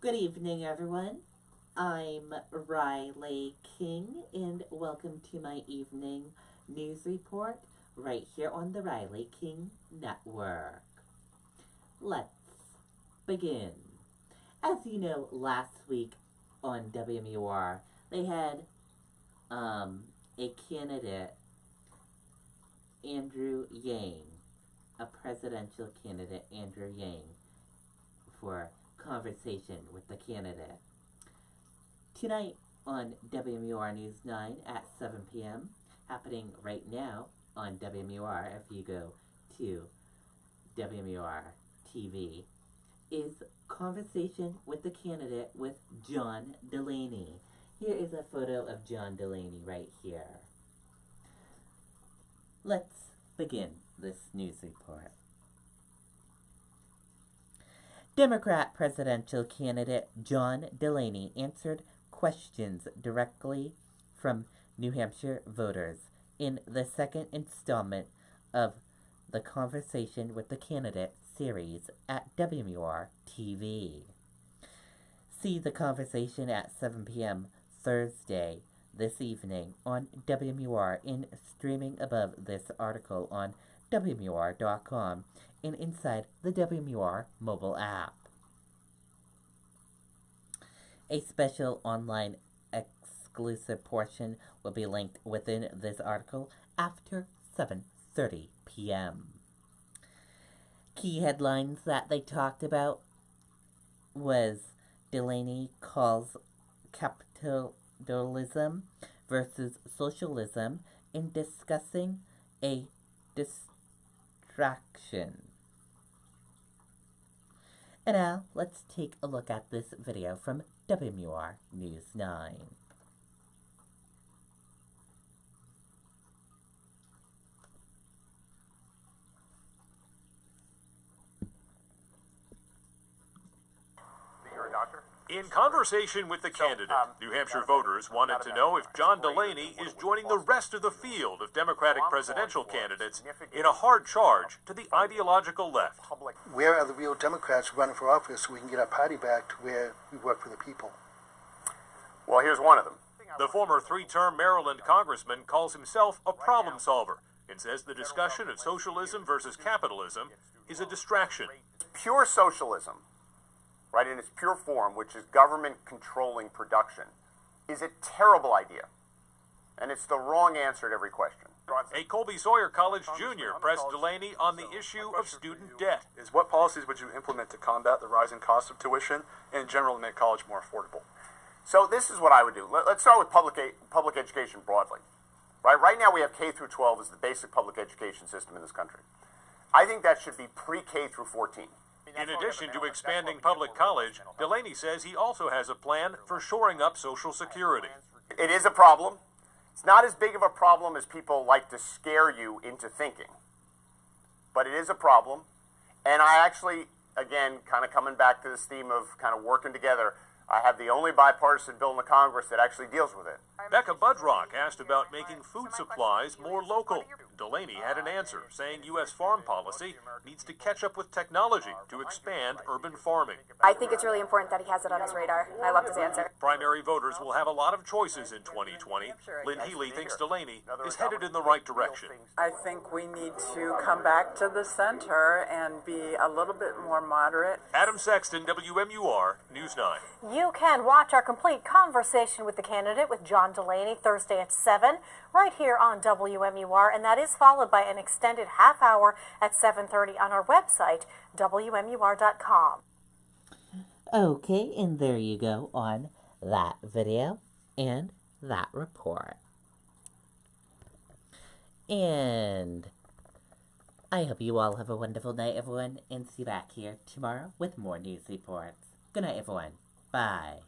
Good evening, everyone. I'm Riley King, and welcome to my evening news report right here on the Riley King Network. Let's begin. As you know, last week on WMUR, they had a candidate, Andrew Yang, a presidential candidate, Andrew Yang, for conversation with the candidate. Tonight on WMUR News 9 at 7 p.m., happening right now on WMUR, if you go to WMUR TV, is conversation with the candidate with John Delaney. Here is a photo of John Delaney right here. Let's begin this news report. Democrat presidential candidate John Delaney answered questions directly from New Hampshire voters in the second installment of the Conversation with the Candidate series at WMUR TV. See the conversation at 7 p.m. Thursday this evening on WMUR and streaming above this article on WMUR.com and inside the WMUR mobile app. A special online exclusive portion will be linked within this article after 7:30 p.m. Key headlines that they talked about was Delaney calls capitalism versus socialism in discussing a distraction. And now, let's take a look at this video from WMUR News 9. You're a doctor? In conversation with the candidate, New Hampshire voters wanted to know if John Delaney is joining the rest of the field of Democratic presidential candidates in a hard charge to the ideological left. Where are the real Democrats running for office so we can get our party back to where we work for the people? Well, here's one of them. The former three-term Maryland congressman calls himself a problem solver and says the discussion of socialism versus capitalism is a distraction. Pure socialism, right, in its pure form, which is government controlling production, is a terrible idea. And it's the wrong answer to every question. A Colby Sawyer College junior pressed Delaney on the issue of student debt. What policies would you implement to combat the rising cost of tuition and in general to make college more affordable? So this is what I would do. Let's start with public education broadly. Right now we have K through 12 as the basic public education system in this country. I think that should be pre-K through 14. In addition to expanding public college, Delaney says he also has a plan for shoring up Social Security. It is a problem. It's not as big of a problem as people like to scare you into thinking. But it is a problem. And I actually, again, kind of coming back to this theme of kind of working together, I have the only bipartisan bill in the Congress that actually deals with it. Becca Budrock asked about making food supplies more local. Delaney had an answer, saying U.S. farm policy needs to catch up with technology to expand urban farming. I think it's really important that he has it on his radar. I loved his answer. Primary voters will have a lot of choices in 2020. Lynn Healy thinks Delaney is headed in the right direction. I think we need to come back to the center and be a little bit more moderate. Adam Sexton, WMUR News 9. You can watch our complete conversation with the candidate with John Delaney Thursday at 7 right here on WMUR, and that is followed by an extended half hour at 7:30 on our website, WMUR.com. Okay, and there you go on that video and that report. And I hope you all have a wonderful night, everyone, and see you back here tomorrow with more news reports. Good night, everyone. Bye.